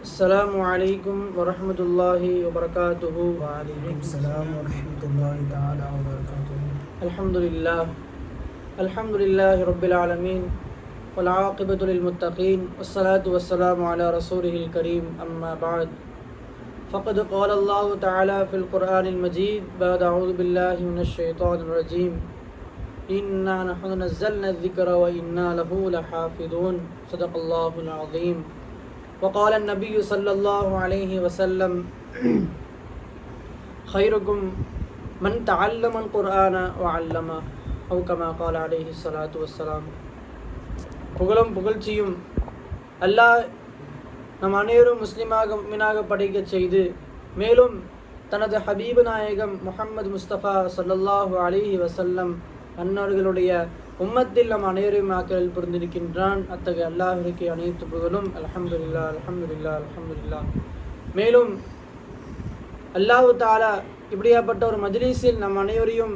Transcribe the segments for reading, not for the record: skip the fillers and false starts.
السلام عليكم ورحمة الله وبركاته. وعليكم السلام ورحمة الله تعالى وبركاته. الحمد لله رب العالمين والعاقبة للمتقين والصلاة والسلام على رسوله الكريم. أما بعد فقد قال الله تعالى في القرآن المجيد بعد أعوذ بالله من الشيطان الرجيم إنا نحن نزلنا الذكر وإنا له لحافظون. صدق الله العظيم. وقال النبي صلى الله عليه وسلم خيركم من تعلم القرآن وعلمه أو كما قال عليه الصلاة والسلام. புகழும் புகழ்ச்சியும் அல்லாஹ் நம் அனைவரும் முஸ்லிமாக முஃமினாக படைக்கச் செய்து மேலும் தனது ஹபீபு நாயகம் முஹம்மது முஸ்தபா ஸல்லல்லாஹு அலைஹி வஸல்லம் அன்னவர்களுடைய உம்மத்தில் நம் அனைவரையும் ஆக்கல் புரிந்திருக்கின்றான். அத்தகைய அல்லாஹ்விற்கு அனைத்து புகழும். அல்ஹம்துலில்லாஹ் அல்ஹம்துலில்லாஹ் அல்ஹம்துலில்லாஹ். மேலும் அல்லாஹு தஆலா இப்படியாப்பட்ட ஒரு மஜ்லிஸில் நம் அனைவரையும்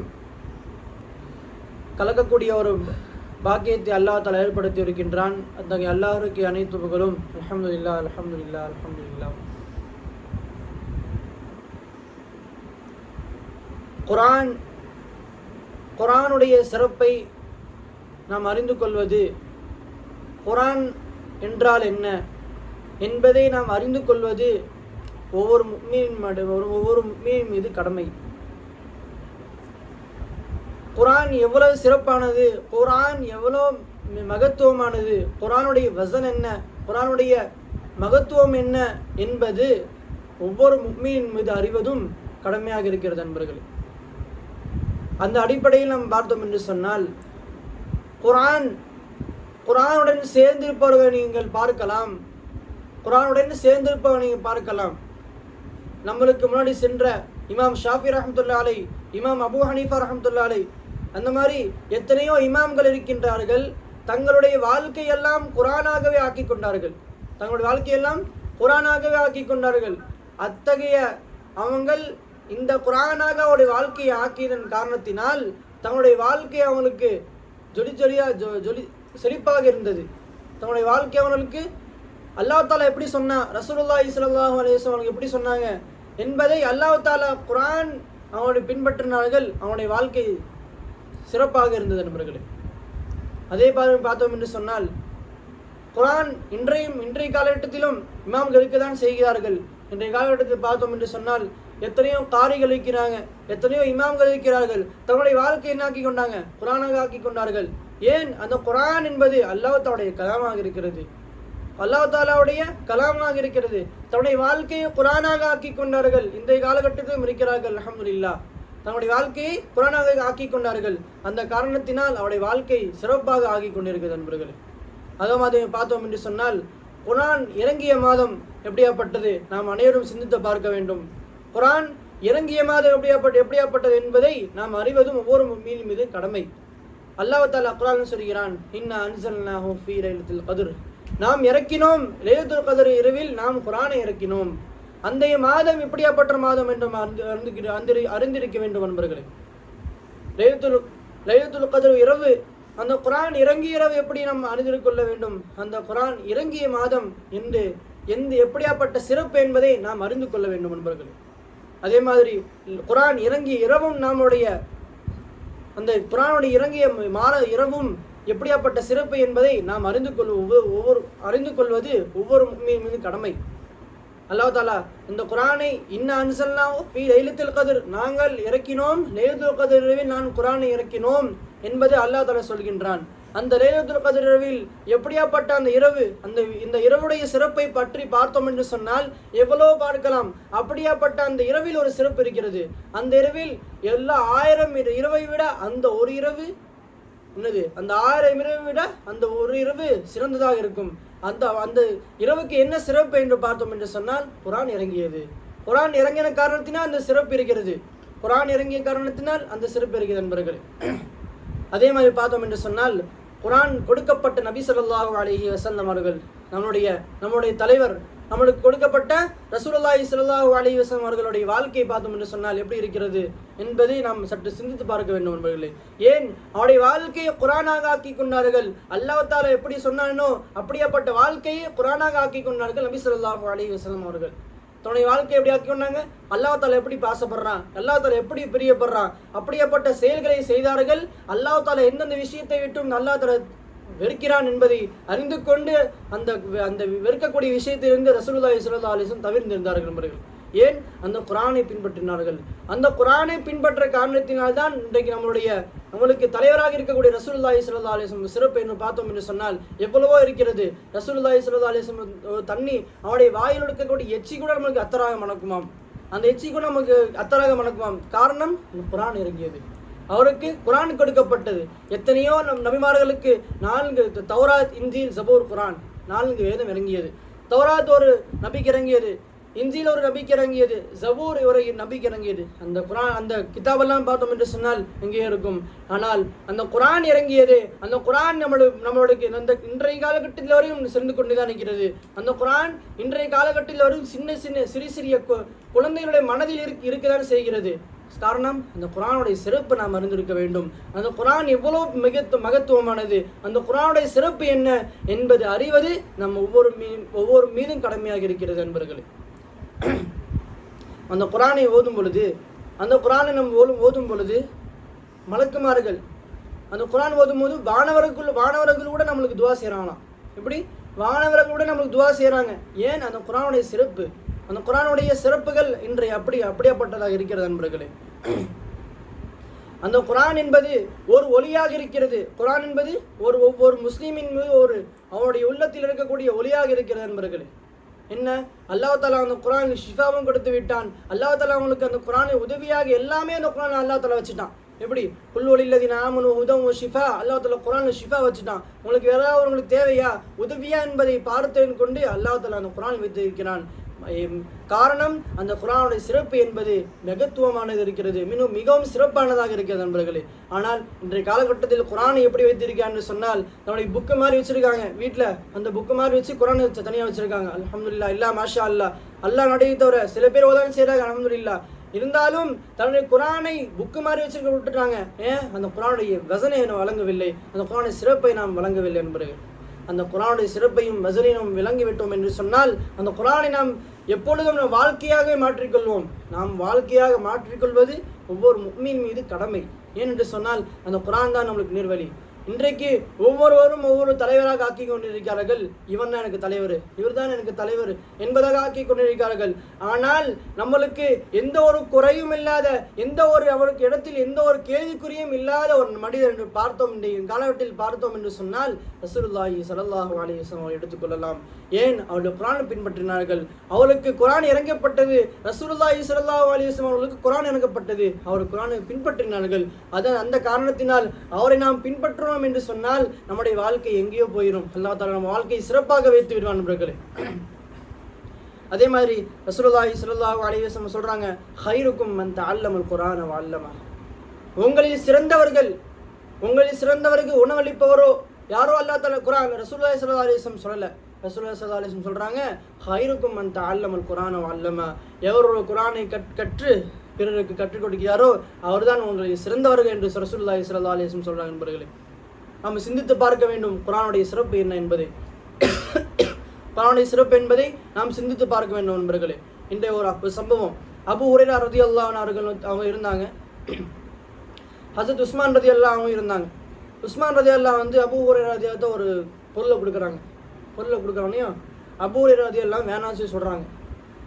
கலக்கக்கூடிய ஒரு பாக்கியத்தை அல்லாஹ் தஆலா ஏற்படுத்தி இருக்கின்றான். அத்தகைய அல்லாஹ்விற்கு அனைத்து புகழும். அல்ஹம்துலில்லாஹ் அல்ஹம்துலில்லாஹ் அல்ஹம்துலில்லாஹ். குர்ஆனுடைய சிறப்பை நாம் அறிந்து கொள்வது, குர்ஆன் என்றால் என்ன என்பதை நாம் அறிந்து கொள்வது ஒவ்வொரு முஃமினின் மீது கடமை. குர்ஆன் எவ்வளவு சிறப்பானது, குர்ஆன் எவ்வளவு மகத்துவமானது, குர்ஆனுடைய வசன் என்ன, குர்ஆனுடைய மகத்துவம் என்ன என்பது ஒவ்வொரு முஃமினின் மீது அறிவதும் கடமையாக இருக்கிறது நண்பர்களே. அந்த அடிப்படையில் நாம் பார்த்தோம் என்று சொன்னால் குர்ஆனுடன் சேர்ந்திருப்பவர்களை நீங்கள் பார்க்கலாம். நம்மளுக்கு முன்னாடி சென்ற இமாம் ஷாஃபி ரஹ்மத்துல்லாஹி அலைஹி, இமாம் அபூ ஹனீஃபா ரஹ்மத்துல்லாஹி அலைஹி, அந்த மாதிரி எத்தனையோ இமாம்கள் இருக்கின்றார்கள். தங்களுடைய வாழ்க்கையெல்லாம் குர்ஆனாகவே ஆக்கி கொண்டார்கள். அத்தகைய அவங்கள் இந்த குர்ஆனாக அவருடைய வாழ்க்கையை ஆக்கியதன் காரணத்தினால் தங்களுடைய வாழ்க்கை அவங்களுக்கு செழிப்பாக இருந்தது. தங்களுடைய வாழ்க்கை அவங்களுக்கு அல்லாஹ் தாலா எப்படி சொன்னா, ரசூலுல்லாஹி ஸல்லல்லாஹு அலைஹி வஸல்லம் எப்படி சொன்னாங்க என்பதை அல்லாஹ் தாலா குர்ஆன் அவனுடைய பின்பற்றினார்கள். அவனுடைய வாழ்க்கை சிறப்பாக இருந்தது நண்பர்களே. அதே பார்த்தோம் என்று சொன்னால் குர்ஆன் இன்றைய காலகட்டத்திலும் இமாம்கள் இருக்கதான் செய்கிறார்கள். இன்றைய காலகட்டத்தில் பார்த்தோம் என்று சொன்னால் எத்தனையோ காரிகள் இருக்கிறாங்க, எத்தனையோ இமாம்கள் இருக்கிறார்கள். தங்களுடைய வாழ்க்கையை என்ன ஆக்கி கொண்டாங்க, குர்ஆனாக ஆக்கி கொண்டார்கள். ஏன்? அந்த குர்ஆன் என்பது அல்லாஹ் தாலாவுடைய கலாமாக இருக்கிறது. தன்னுடைய வாழ்க்கையை குர்ஆனாக ஆக்கி கொண்டார்கள். இன்றைய காலகட்டத்திலும் இருக்கிறார்கள். அல்ஹம்துலில்லாஹ். தன்னுடைய வாழ்க்கையை குர்ஆனாக ஆக்கி கொண்டார்கள். அந்த காரணத்தினால் அவருடைய வாழ்க்கை சிறப்பாக ஆகி கொண்டிருக்கிறது நண்பர்களே. அதே மாதிரி பார்த்தோம் என்று சொன்னால் குர்ஆன் இறங்கிய மாதம் எப்படியாப்பட்டது நாம் அனைவரும் சிந்தித்து பார்க்க வேண்டும். குர்ஆன் இறங்கிய மாதம் எப்படியாப்பட்டது என்பதை நாம் அறிவதும் ஒவ்வொரு முஃமினின் மீது கடமை. அல்லாஹ் தஆலா குர்ஆனில் சொல்கிறான், இன்னா அன்ஸல்னாஹு ஃபீ லைலத்துல் கத்ர், நாம் இறக்கினோம் லைலத்துல் கத்ர் இரவில் நாம் குர்ஆனை இறக்கினோம். அந்த மாதம் எப்படியாப்பட்ட மாதம் என்று அறிந்திருக்க வேண்டும் நண்பர்களே. லைலத்துல் கத்ர் இரவு, அந்த குர்ஆன் இறங்கிய இரவு எப்படி நாம் அறிந்து கொள்ள வேண்டும். அந்த குர்ஆன் இறங்கிய மாதம் என்று எப்படியாப்பட்ட சிறப்பு என்பதை நாம் அறிந்து கொள்ள வேண்டும் நண்பர்களே. அதே மாதிரி குர்ஆன் இறங்கிய இரவும் நம்முடைய அந்த குர்ஆனுடைய இறங்கிய இரவும் எப்படியாப்பட்ட சிறப்பு என்பதை நாம் அறிந்து கொள்வது ஒவ்வொரு முஃமினின் மீது கடமை. அல்லாஹ் தாலா இந்த குர்ஆனை இன்னா அன்ஸல்னாஹு ஃபீ லைலத்துல் கத்ர், நாங்கள் இறக்கினோம் லைலத்துல் கத்ர் இரவில் நான் குர்ஆனை இறக்கினோம் என்பது அல்லாஹ் தாலா சொல்கின்றான். அந்த லைலத்துல் கத்ர் இரவில் எப்படியாப்பட்ட அந்த இரவு, இந்த இரவுடைய சிறப்பை பற்றி பார்த்தோம் என்று சொன்னால் எவ்வளவு பார்க்கலாம். அப்படியாப்பட்ட அந்த இரவில் ஒரு சிறப்பு இருக்கிறது. அந்த இரவில் எல்லா 1000 இரவை விட அந்த ஒரு இரவு என்னது, அந்த 1000 இரவை விட அந்த ஒரு இரவு சிறந்ததாக இருக்கும். அந்த இரவுக்கு என்ன சிறப்பு என்று பார்த்தோம் என்று சொன்னால் குர்ஆன் இறங்கியது. குர்ஆன் இறங்கின காரணத்தினால் அந்த சிறப்பு இருக்கிறது. நண்பர்களே. அதே மாதிரி பார்த்தோம் என்று சொன்னால் குர்ஆன் கொடுக்கப்பட்ட நபி ஸல்லல்லாஹு அலைஹி வஸல்லம் அவர்கள் நம்முடைய தலைவர் நம்மளுக்கு கொடுக்கப்பட்ட ரசூலுல்லாஹி ஸல்லல்லாஹு அலைஹி வஸல்லம் அவர்களுடைய வாழ்க்கையை பார்த்தோம் என்று சொன்னால் எப்படி இருக்கிறது என்பதை நாம் சற்று சிந்தித்து பார்க்க வேண்டும் நண்பர்களே. ஏன் அவருடைய வாழ்க்கையை குர்ஆனாக ஆக்கி கொண்டார்கள். அல்லாஹ் தஆலா எப்படி சொன்னானோ அப்படியாப்பட்ட வாழ்க்கையை குர்ஆனாக ஆக்கி கொண்டார்கள் நபி ஸல்லல்லாஹு அலைஹி வஸல்லம் அவர்கள். தன்னுடைய வாழ்க்கையை எப்படி ஆக்கி கொண்டாங்க, அல்லாஹ் தஆலா எப்படி பாசப்படுறான், அல்லாஹ் தஆலா எப்படி பிரியப்படுறான், அப்படியாப்பட்ட செயல்களை செய்தார்கள். அல்லாஹ் தஆலா எந்தெந்த விஷயத்தை விட்டும் அல்லாஹ் தஆலா வெறுக்கிறான் என்பதை அறிந்து கொண்டு அந்த அந்த வெறுக்கக்கூடிய விஷயத்திலிருந்து ரசூலுல்லாஹி ஸல்லல்லாஹு அலைஹி வஸல்லம் தவிர்த்திருந்தார்கள் நண்பர்கள். ஏன்? அந்த குர்ஆனை பின்பற்றினார்கள். அந்த குர்ஆனை பின்பற்ற காரணத்தினால்தான் இன்றைக்கு நம்மளுக்கு தலைவராக இருக்கக்கூடிய ரசூலுல்லாஹி ஸல்லல்லாஹு அலைஹி வஸல்லம் சிறப்பு என்று பார்த்தோம் என்று சொன்னால் எவ்வளவோ இருக்கிறது. ரசூலுல்லாஹி ஸல்லல்லாஹு அலைஹி வஸல்லம் தண்ணி அவருடைய வாயில் எடுக்கக்கூடிய எச்சி கூட நமக்கு அத்தராக மணக்குமாம். அந்த எச்சி கூட நமக்கு அத்தராக மணக்குமாம். காரணம் குர்ஆன் இறங்கியது, அவருக்கு குர்ஆன் கொடுக்கப்பட்டது. எத்தனையோ நபிமார்களுக்கு 4 தௌராத், இன்ஜீல், ஜபூர், குர்ஆன் 4 வேதம் இறங்கியது. தௌராத் ஒரு நபிக்கு இறங்கியது, இன்ஜீல் ஒரு நபிக்கு இறங்கியது, ஜபூர் ஒரு நபிக்கு இறங்கியது. அந்த குர்ஆன் அந்த கிதாபெல்லாம் பார்த்தோம் என்று சொன்னால் எங்கே இருக்கும். ஆனால் அந்த குர்ஆன் இறங்கியது, அந்த குர்ஆன் நம்மளுக்கு அந்த இன்றைய காலகட்டத்தில் வரையும் சென்று கொண்டுதான் இருக்கிறது. அந்த குர்ஆன் இன்றைய காலகட்டத்தில் வரையும் சின்ன சிறிய குழந்தைகளுடைய மனதில் இருக்கதான் செய்கிறது. காரணம், அந்த குர்ஆனுடைய சிறப்பு நாம் அறிந்திருக்க வேண்டும். அந்த குர்ஆன் எவ்வளவு மகத்துவமானது, அந்த குர்ஆனுடைய சிறப்பு என்ன என்பது அறிவது நம் ஒவ்வொரு மீதும் கடமையாக இருக்கிறது நண்பர்களே. அந்த குர்ஆனை ஓதும் பொழுது, அந்த குர்ஆனை நாம் ஓதும் பொழுது மலக்குமார்கள் அந்த குர்ஆன் ஓதும் போது வானவர்கள் கூட நம்மளுக்கு துவா செய்கிறாங்களாம். இப்படி வானவர்கள் கூட நம்மளுக்கு துவா செய்கிறாங்க. ஏன்? அந்த குர்ஆனுடைய சிறப்பு, அந்த குர்ஆனுடைய சிறப்புகள் இன்றைய அப்படியாப்பட்டதாக இருக்கிறது நண்பர்களே. அந்த குர்ஆன் என்பது ஒரு ஒளியாக இருக்கிறது. குர்ஆன் என்பது ஒவ்வொரு முஸ்லீமின் மீது அவருடைய உள்ளத்தில் இருக்கக்கூடிய ஒளியாக இருக்கிறது நண்பர்களே. என்ன? அல்லாஹ் தஆலா அந்த குர்ஆனில் ஷிஃபாவும் கொடுத்து விட்டான். அல்லாஹ் தஆலா அவங்களுக்கு அந்த குர்ஆனை உதவியாக எல்லாமே அந்த குர்ஆனை அல்லாஹ் தஆலா வச்சுட்டான். எப்படி? குல் வலில்லதீன ஆமனு ஹுதன் வ ஷிஃபா, அல்லாஹ் தஆலா குர்ஆனில் ஷிஃபா வச்சுட்டான். உங்களுக்கு ஏதாவது உங்களுக்கு தேவையா, உதவியா என்பதை பார்த்து கொண்டு அல்லாஹ் தஆலா அந்த குர்ஆனில் வைத்திருக்கிறான். காரணம், அந்த குர்ஆனுடைய சிறப்பு என்பது மிகத்துவமானது இருக்கிறது, மிகவும் சிறப்பானதாக இருக்கிறது நண்பர்களே. ஆனால் இன்றைய காலகட்டத்தில் குர்ஆனை எப்படி வைத்திருக்கான்னு சொன்னால், நம்முடைய புக்கு மாதிரி வச்சிருக்காங்க வீட்டில். அந்த புக்கு மாதிரி வச்சு குர்ஆனை தனியாக வச்சிருக்காங்க. அல்ஹம்துலில்லாஹ், இல்லா மாஷா அல்லாஹ் நடையை தவிர சில பேர் உதவி செய்கிறாங்க. அல்ஹம்துலில்லாஹ். இருந்தாலும் தன்னுடைய குர்ஆனை புக்கு மாதிரி வச்சிருக்க விட்டுட்டாங்க. ஏன்? அந்த குர்ஆனுடைய வசனை வழங்கவில்லை, அந்த குர்ஆனுடைய சிறப்பை நாம் வழங்கவில்லை என்பது. அந்த குர்ஆனுடைய சிறப்பையும் வசனையும் விளங்கிவிட்டோம் என்று சொன்னால், அந்த குர்ஆனை நாம் எப்பொழுதும் நம் வாழ்க்கையாக மாற்றிக்கொள்வோம். நாம் வாழ்க்கையாக மாற்றிக்கொள்வது ஒவ்வொரு முஃமின் மீது கடமை. ஏனென்று சொன்னால் அந்த குர்ஆன் தான் நம்மளுக்கு நேர்வழி. இன்றைக்கு ஒவ்வொருவரும் ஒவ்வொரு தலைவராக ஆக்கி கொண்டிருக்கிறார்கள். இவன் தான் எனக்கு தலைவர், இவர் தான் எனக்கு தலைவர் என்பதாக ஆக்கி கொண்டிருக்கிறார்கள். ஆனால் நம்மளுக்கு எந்த ஒரு குறையும் இல்லாத, அவருக்கு இடத்தில் எந்த ஒரு கேள்விக்குறியும் இல்லாத ஒரு மனிதர் என்று பார்த்தோம், இன்றைய காலகட்டத்தில் பார்த்தோம் என்று சொன்னால் ரசூலுல்லாஹி ஸல்லல்லாஹு அலைஹி வஸல்லம் அவரை எடுத்துக்கொள்ளலாம். ஏன்? அவர்கள் குர்ஆனை பின்பற்றினார்கள். அவருக்கு குர்ஆன் இறங்கப்பட்டது. ரசூலுல்லாஹி ஸல்லல்லாஹு அலைஹி வஸல்லம் அவர்களுக்கு குர்ஆன் இறங்கப்பட்டது. அவர் குர்ஆனை பின்பற்றினார்கள். அந்த காரணத்தினால் அவரை நாம் பின்பற்றுவோம் என்று சொன்னால் நம்முடைய வாழ்க்கை எங்கேயோ போயிடும். அல்லாஹ் தஆலா நம்ம வாழ்க்கையை சிறப்பாக வைத்து விடுவான் நண்பர்களே. அதே மாதிரி ரசூலுல்லாஹி ஸல்லல்லாஹு அலைஹி வஸல்லம் சொல்றாங்க, "ஹைருக்கும் மன் தஅல்லமல் குர்ஆன வ அல்லம." உங்களில் சிறந்தவர்கள் உணவளிப்பவரோ யாரோ அல்லாஹ் தஆலா குர்ஆன் ரசூலுல்லாஹி ஸல்லல்லாஹு அலைஹி வஸல்லம் சொல்லல. ரசூலுல்லாஹி ஸல்லல்லாஹு அலைஹி வஸல்லம் சொல்றாங்க, "ஹைருக்கும் மன் தஅல்லமல் குர்ஆன வ அல்லம." எவர் ஒரு குர்ஆனை கற்று பிறருக்கு கற்றுக் கொடுக்கிறாரோ அவர்தான் உங்களில் சிறந்தவர்கள் என்று ரசூலுல்லாஹி ஸல்லல்லாஹு அலைஹி வஸல்லம் சொல்றாங்க நண்பர்களே. நாம் சிந்தித்து பார்க்க வேண்டும் குர்ஆனுடைய சிறப்பு என்ன என்பதை. குர்ஆனுடைய சிறப்பு என்பதை நாம் சிந்தித்து பார்க்க வேண்டும் நண்பர்களே. இன்றைய ஒரு சம்பவம், அபூ ஹுரைரா ரலியல்லாஹு அன்ஹு அவர்கள் அவங்க இருந்தாங்க. ஹஜ்ரத் உஸ்மான் ரலியல்லாஹு அன்ஹு இருந்தாங்க. உஸ்மான் ரலியல்லாஹு வந்து அபூ ஹுரைரா ரலியல்லாஹு ஒரு பொருளை கொடுக்குறாங்க. அபூ ஹுரைரா ரலியல்லாஹு வேணாம்னு சொல்கிறாங்க.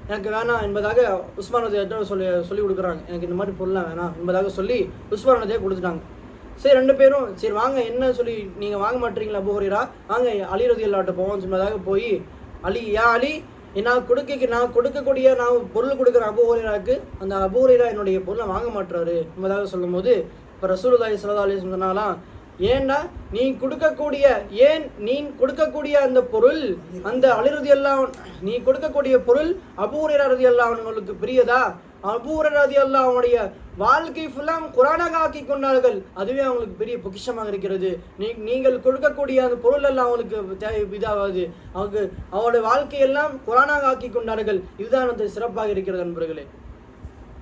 எனக்கு வேணாம் என்பதாக உஸ்மான் ரலியல்லாஹு சொல்லி கொடுக்குறாங்க. எனக்கு இந்த மாதிரி பொருளாக வேணாம் என்பதாக சொல்லி உஸ்மான் ரலியல்லாஹு கொடுத்துட்டாங்க. சரி, 2 பேரும் சரி வாங்க, என்ன சொல்லி நீங்கள் வாங்க மாட்டீங்களா அபூ ஹுரைரா, வாங்க அலி ரலியல்லாஹு போவோம் சொன்னதாக போய், அலி நான் கொடுக்கக்கூடிய நான் பொருள் கொடுக்குறேன் அபூ ஹுரைராவுக்கு, அந்த அபூ ஹுரைரா என்னுடைய பொருளை வாங்க மாட்டுறாரு என்பதாக சொல்லும் போது, இப்போ ரசூலுல்லாஹி ஸல்லல்லாஹு அலைஹி வஸல்லம் சொன்னாலாம், ஏன்னா நீ கொடுக்கக்கூடிய அந்த பொருள், அந்த அலி ரலியல்லாஹு நீ கொடுக்கக்கூடிய பொருள் அபூ ஹுரைரா ரலியல்லாஹு அன்ஹுவுக்கு பிரியதா? அபூ ஹுரைரா ரலியல்லாஹு அவனுடைய வாழ்க்கை ஃபுல்லாம் குர்ஆனாக ஆக்கி கொண்டார்கள். அதுவே அவங்களுக்கு பெரிய பொக்கிஷமாக இருக்கிறது. நீங்கள் கொடுக்கக்கூடிய அந்த பொருள் எல்லாம் அவங்களுக்கு இதாகாது. அவருடைய வாழ்க்கையெல்லாம் குர்ஆனாக ஆக்கி கொண்டார்கள். இதுதான் அந்த சிறப்பாக இருக்கிறது நண்பர்களே.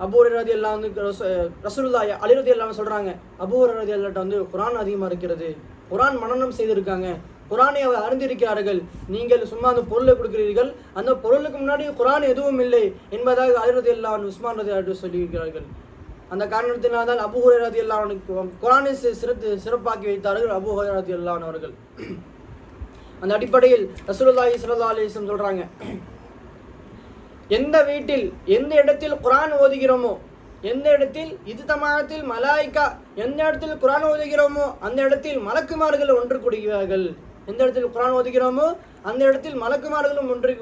அபூ ஹுரைரா ரலியல்லாஹு அன்ஹு ரசூலுல்லாஹி அலி ரலியல்லாஹு அன்ஹு சொல்றாங்க, அபூ ஹுரைரா ரலியல்லாஹு அன்ஹு குர்ஆன் அதிகமாக இருக்கிறது, குர்ஆன் மனனம் செய்திருக்காங்க, குர்ஆனை அவர் அறிந்திருக்கிறார்கள். நீங்கள் சும்மா அந்த பொருளை கொடுக்கிறீர்கள், அந்த பொருளுக்கு முன்னாடி குர்ஆன் எதுவும் இல்லை என்பதாக அலி ரலியல்லாஹு அன்ஹு உஸ்மான் ரலியல்லாஹு அன்ஹு சொல்லியிருக்கிறார்கள். அந்த காரணத்தினால்தான் அபூ ஹுரைரா ரலியல்லாஹு அன்ஹு குர்ஆனை சிறப்பாக்கி வைத்தார்கள் அபூ ஹுரைரா ரலியல்லாஹு அன்ஹு அவர்கள். அந்த அடிப்படையில் ரசூலுல்லாஹி ஸல்லல்லாஹு அலைஹி வஸல்லம் சொல்றாங்க, எந்த வீட்டில் எந்த இடத்தில் குர்ஆன் ஓதுகிறோமோ, எந்த இடத்தில் இது தமாத்தில் மலாய்க்கா, எந்த இடத்தில் குர்ஆன் ஓதுகிறோமோ அந்த இடத்தில் மலக்குமார்கள் ஒன்று கூடுகிறார்கள். எந்த இடத்தில் குர்ஆன் ஓதுகிறோமோ அந்த இடத்தில் மலக்குமார்களும் ஒன்று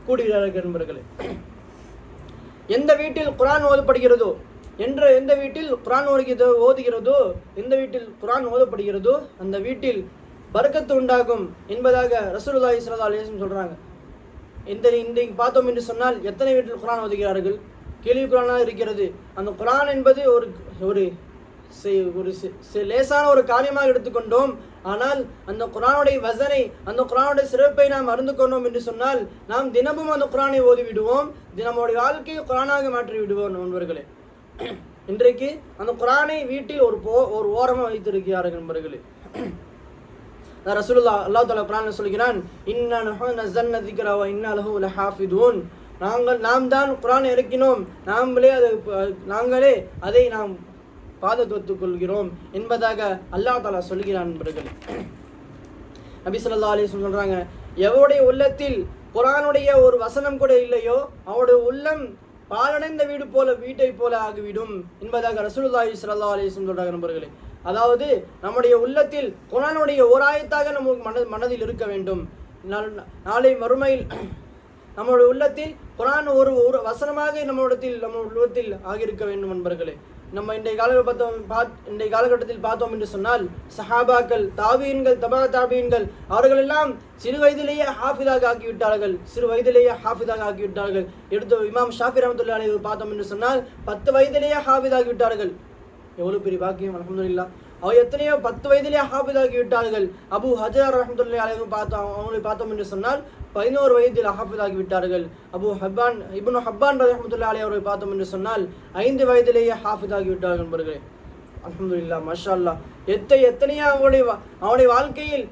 கூடுகிறார்கள் என்பவர்களே. எந்த வீட்டில் குர்ஆன் ஓதப்படுகிறதோ, எந்த வீட்டில் குர்ஆன் ஓதுகிறதோ, எந்த வீட்டில் குர்ஆன் ஓதப்படுகிறதோ அந்த வீட்டில் பரக்கத்து உண்டாகும் என்பதாக ரசூலுல்லாஹி ஸல்லல்லாஹு அலைஹி வஸல்லம் சொல்றாங்க. இன்றைக்கு பார்த்தோம் என்று சொன்னால் எத்தனை வீட்டில் குர்ஆன் ஓதுகிறார்கள்? கேள்வி குர்ஆனாக இருக்கிறது. அந்த குர்ஆன் என்பது ஒரு லேசான ஒரு காரியமாக எடுத்துக்கொண்டோம். ஆனால் அந்த குர்ஆனுடைய வசனை, அந்த குர்ஆனுடைய சிறப்பை நாம் அறிந்து கொண்டோம் என்று சொன்னால் நாம் தினமும் அந்த குர்ஆனை ஓதிவிடுவோம், நம்முடைய வாழ்க்கையை குர்ஆனாக மாற்றி விடுவோம் நண்பர்களே. இன்றைக்கு அந்த குர்ஆனை வீட்டில் ஒரு ஓரமாக வைத்திருக்கிறார்கள் நண்பர்களே. ரசூலுல்லாஹ் அல்லாஹ் தஆலா குர்ஆன்ல சொல்கிறான், இன்னா நஹ்னு நஸல்னா ذிக்ர வ இன்னா லஹு லஹாஃபிதூன். நாம் தான் குர்ஆனை இறக்கினோம், நாங்களே அதை நாம் பாதுகாத்துக் கொள்கிறோம் என்பதாக அல்லாஹ் தஆலா சொல்கிறான் நண்பர்களே. நபி ஸல்லல்லாஹு அலைஹி வஸல்லம் சொல்றாங்க, எவருடைய உள்ளத்தில் குர்ஆனுடைய ஒரு வசனம் கூட இல்லையோ அவருடைய உள்ளம் பாலடைந்த வீட்டை போல ஆகிவிடும் என்பதாக ரசூலுல்லாஹி ஸல்லல்லாஹு அலைஹி வஸல்லம் சொல்றாங்க நண்பர்களே. அதாவது நம்முடைய உள்ளத்தில் குர்ஆனுடைய ஓராயத்தாக நமக்கு மனதில் இருக்க வேண்டும். நாளை மறுமையில் நம்முடைய உள்ளத்தில் குர்ஆன் ஒரு வசனமாக நம்ம உள்ளத்தில் ஆகியிருக்க வேண்டும் நண்பர்களே. நம்ம இன்றைய காலகட்டத்தில் பார்த்தோம் என்று சொன்னால் சஹாபாக்கள், தாபீன்கள், தபா தாபீன்கள் அவர்கள் எல்லாம் சிறு வயதிலேயே ஹாஃபிதாக ஆக்கிவிட்டார்கள். எடுத்த இமாம் ஷாஃபி ரஹ்மத்துல்லாஹி அலைஹி பார்த்தோம் என்று சொன்னால் 10 வயதிலேயே ஹாஃபிதாகி விட்டார்கள். எவ்வளவு பெரிய பாக்கியம், அல்ஹம்துலில்லாஹ். அவர் எத்தனையோ 10 வயதிலேயே ஹாஃபிதாகி விட்டார்கள். அபு ஹஜர் ரஹ்மத்துல்லாஹி அலைஹி அவங்களை பார்த்தோம் என்று சொன்னால் 11 வயதில் ஹாஃபிதாகி விட்டார்கள். இப்னு ஹப்பான் ரஹ்மத்துல்லாஹி அலைஹி அவரை பார்த்தோம் என்று சொன்னால் 5 வயதிலேயே ஹாஃபிதாகி விட்டார்கள் நண்பர்களே. அல்ஹம்துலில்லாஹ், மாஷா அல்லாஹ். எத்தனையோ அவனுடைய வாழ்க்கையில்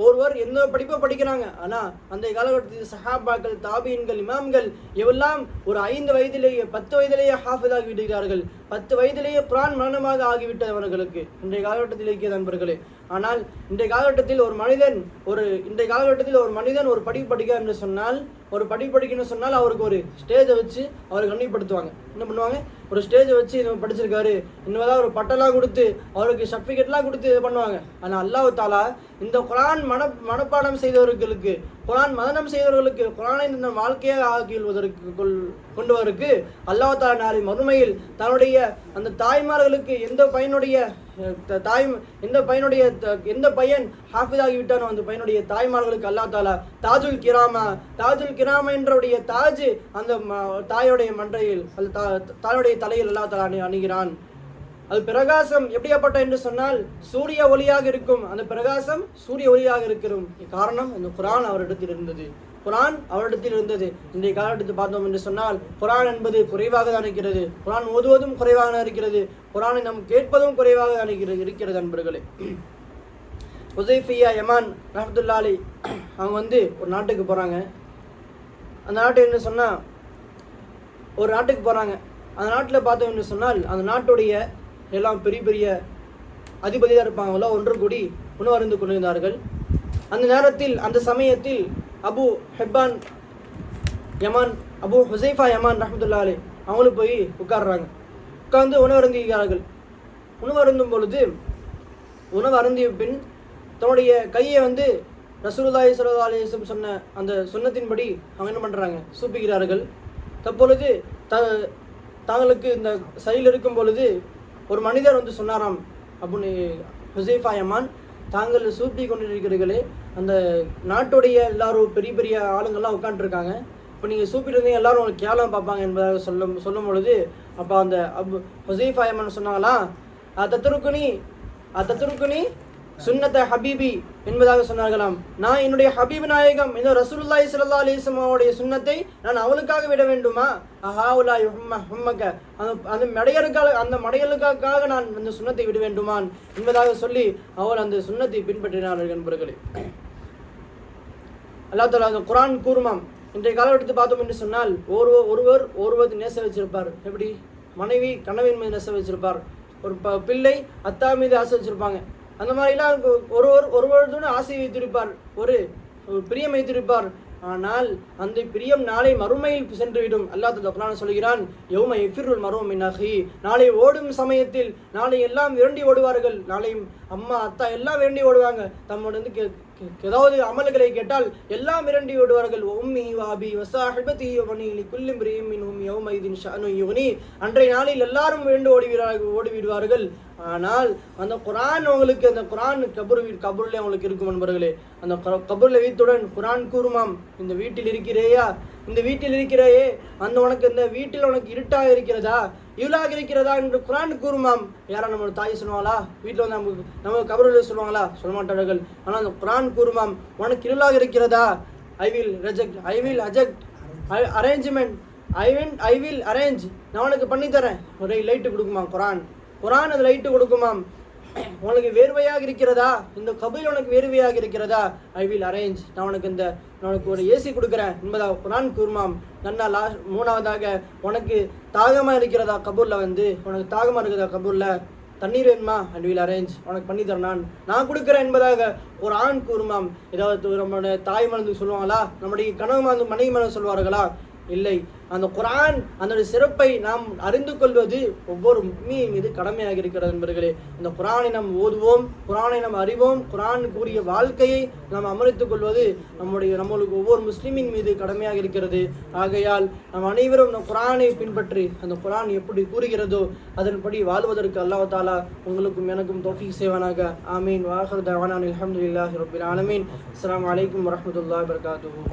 ஒருவர் எந்த படிப்பை படிக்கிறாங்க. ஆனால் அந்த காலகட்டத்தில் சஹாபாக்கள், தாபீன்கள், இமாம்கள் இவெல்லாம் ஒரு 5 வயதிலேயே 10 வயதிலேயே ஹாஃபிதாகி விடுகிறார்கள். 10 வயதிலேயே குர்ஆன் மரணமாக ஆகிவிட்டவர்களுக்கு இன்றைய காலகட்டத்தில் இருக்கிற நண்பர்களே. ஆனால் இன்றைய காலகட்டத்தில் ஒரு மனிதன் ஒரு படிப்பு படிக்க என்று சொன்னால், அவருக்கு ஒரு ஸ்டேஜை வச்சு அவரை கண்ணியப்படுத்துவாங்க. என்ன பண்ணுவாங்க? ஒரு ஸ்டேஜை வச்சு இவன் படிச்சிருக்காரு, இன்னும் ஒரு பட்டெல்லாம் கொடுத்து அவருக்கு சர்டிஃபிகேட்லாம் கொடுத்து இது பண்ணுவாங்க. ஆனால் அல்லாஹ் தஆலா இந்த குர்ஆன் மனப்பாடம் செய்தவர்களுக்கு, குர்ஆன் மனனம் செய்தவர்களுக்கு, குர்ஆனை இந்த வாழ்க்கையாக கொண்டுவதற்கு அல்லாஹ் தஆலா நாளை மறுமையில் தன்னுடைய அந்த தாய்மார்களுக்கு எந்த பையன் ஹாஃபிதாகி விட்டானோ அந்த பையனுடைய தாய்மார்களுக்கு அல்லாஹ் தஆலா தாஜுல் கிராமா என்றுடைய தாஜ் அந்த தாயோடைய மண்டையில், தாயோடைய தலையில் அல்லாஹ் தஆலா அணிகிறான். அது பிரகாசம் எப்படியாப்பட்ட என்று சொன்னால் சூரிய ஒளியாக இருக்கும். அந்த பிரகாசம் சூரிய ஒளியாக இருக்கிறோம். காரணம் அந்த குர்ஆன் அவரிடத்தில் இருந்தது. இன்றைய காலகட்டத்தில் பார்த்தோம் என்று சொன்னால் குர்ஆன் என்பது குறைவாக தான் இருக்கிறது. குர்ஆன் ஓதுவதும் குறைவாக தான் இருக்கிறது. குர்ஆனை நாம் கேட்பதும் குறைவாக தான் இருக்கிறது நண்பர்களே. ஹுதைஃபியா யமான் ரஹ்மத்துல்லாஹி அலைஹி அவங்க ஒரு நாட்டுக்கு போகிறாங்க. அந்த நாட்டு என்ன சொன்னால் ஒரு நாட்டுக்கு போகிறாங்க. அந்த நாட்டில் பார்த்தோம் என்று சொன்னால் அந்த நாட்டுடைய எல்லாம் பெரிய பெரிய அதிபதியாக இருப்பாங்களோ ஒன்று கூடி உணவு அருந்து கொண்டிருந்தார்கள். அந்த சமயத்தில் அபு ஹுசைஃபா யமான் ரஹ்மத்துல்லாஹி அலைஹி அவங்களும் போய் உட்கார்ந்து உணவு அருந்துகிறார்கள். உணவு அருந்தும் பொழுது உணவு அருந்திய பின் தன்னுடைய கையை ரசூலுல்லாஹி ஸல்லல்லாஹு அலைஹி வஸல்லம் சொன்ன அந்த சுன்னத்தின்படி அவங்க என்ன பண்ணுறாங்க? சூப்பிக்கிறார்கள். தற்பொழுது தாங்களுக்கு இந்த சைடில் இருக்கும் பொழுது ஒரு மனிதர் வந்து சொன்னாராம், அபுனு ஹுசைஃபா யமான், தாங்கள் சூப்பி கொண்டிருக்கிறீர்களே, அந்த நாட்டுடைய எல்லாரும் பெரிய பெரிய ஆளுங்கள்லாம் உட்காந்துருக்காங்க, இப்போ நீங்கள் சூப்பிட்டு இருந்தீங்க எல்லாரும் உங்களுக்கு கேவலம் பார்ப்பாங்க என்பதாக சொல்லும் பொழுது, அப்போ அந்த ஹுசைஃபா யமான் சொன்னாங்களாம், தத்துருக்குனி சுன்னத ஹபீபி என்பதாக சொன்னார்களாம். நான் என்னுடைய ஹபீப் நாயகம் இந்த ரசூலுல்லாஹி ஸல்லல்லாஹு அலைஹி வஸல்லம் அவருடைய சுன்னத்தை நான் அவளுக்காக விட வேண்டுமா? அஹாவுலா ஹும்மக, அந்த மடையலுக்காக நான் அந்த சுன்னத்தை விட வேண்டுமான் என்பதாக சொல்லி அவள் அந்த சுன்னத்தை பின்பற்றினார்கள் என்பவர்களே. அல்லாஹ் தஆலா அந்த குர்ஆன் கூறுமாம், இன்றைய காலகட்டத்தை பார்த்தோம் என்று சொன்னால் ஒருவர் நேச வச்சிருப்பார். எப்படி? மனைவி கணவன் மீது நேச வச்சிருப்பார், ஒரு பிள்ளை அத்தா மீது ஆசை வச்சிருப்பாங்க. அந்த மாதிரிலாம் ஒருவருடன் ஆசை வைத்திருப்பார், ஒரு பிரியம் வைத்திருப்பார். ஆனால் அந்த பிரியம் நாளை மறுமையில் சென்றுவிடும். அல்லாஹ் தஆலா குர்ஆனில் சொல்கிறான், யௌம யஃபிருல் மர்உ மின் அஹி, நாளை ஓடும் சமயத்தில் நாளை எல்லாம் விரண்டி ஓடுவார்கள். நாளை அம்மா அத்தா எல்லாம் விரண்டி ஓடுவாங்க. தம்மோட ஏதாவது அமல்களை கேட்டால் எல்லாம் விரண்டி ஓடுவார்கள். உம்மி வாபி வசாஹிபதி வபனி லிகுல்லி இம்ரிஇம் மின்ஹும் யௌமைதின் ஷஅனு யுக்னி, அன்றைய நாளில் எல்லாரும் விரண்டு ஓடிவிடுவார்கள். ஆனால் அந்த குர்ஆன் உங்களுக்கு, அந்த குர்ஆன் கபூரில் உங்களுக்கு இருக்கும் நண்பர்களே. அந்த கபூரில் வீட்டுடன் குர்ஆன் கூறுமாம், இந்த வீட்டில் இருக்கிறாயே, அந்த உனக்கு இந்த வீட்டில் உனக்கு இருட்டாக இருக்கிறதா, இருளாக இருக்கிறதா என்று குர்ஆன் கூறுமாம். யாரா நம்ம தாய் சொல்லுவாங்களா? வீட்டில் வந்து நம்ம கபூரில் சொல்லுவாங்களா? சொல்ல மாட்டார்கள். ஆனால் அந்த குர்ஆன் கூறுமாம், உனக்கு இருளாக இருக்கிறதா, ஐ வில் அரேஞ்ச், நான் உனக்கு பண்ணித்தரேன். ஒரு லைட்டு கொடுக்குமாம் குர்ஆன் அந்த லைட்டு கொடுக்குமாம். உனக்கு வேர்வையாக இருக்கிறதா, இந்த கபூர் உனக்கு வேர்வையாக இருக்கிறதா, ஐ வில் அரேஞ்ச், நான் உனக்கு ஒரு ஏசி கொடுக்குறேன் என்பதாக குர்ஆன் கூறுமாம். நன்னா மூணாவதாக, உனக்கு தாகமாக இருக்கிறதா, கபூரில் வந்து உனக்கு தாகமாக இருக்கிறதா, கபூரில் தண்ணீர் வேணுமா, ஐ வில் அரேஞ்ச், உனக்கு பண்ணித்தரேன், நான் கொடுக்குறேன் என்பதாக குர்ஆன் கூறுமாம். ஏதாவது நம்மளுடைய தாய் மனது சொல்லுவாங்களா? நம்முடைய கனவு மனைவி மனது சொல்வார்களா? இல்லை. அந்த குர்ஆன் அதனுடைய சிறப்பை நாம் அறிந்து கொள்வது ஒவ்வொரு முஃமினின் மீது கடமையாக இருக்கிறது என்பர்களே. இந்த குர்ஆனை நாம் ஓதுவோம், குர்ஆனை நாம் அறிவோம், குர்ஆன் கூறிய வாழ்க்கையை நாம் அமர்த்துக் கொள்வது நம்மளுக்கு ஒவ்வொரு முஸ்லிமின் மீது கடமையாக இருக்கிறது. ஆகையால் நாம் அனைவரும் நம் குர்ஆனை பின்பற்றி அந்த குர்ஆன் எப்படி கூறுகிறதோ அதன்படி வாழ்வதற்கு அல்லாஹ் தஆலா உங்களுக்கும் எனக்கும் தௌஃபீக் செய்வானாக. ஆமீன். வ ஆகிரு தஅவானா அல்ஹம்துலில்லாஹி ரப்பில் ஆலமீன். அஸ்ஸலாமு அலைக்கும் வரஹ்மத்துல்லாஹி வபரகாத்துஹு.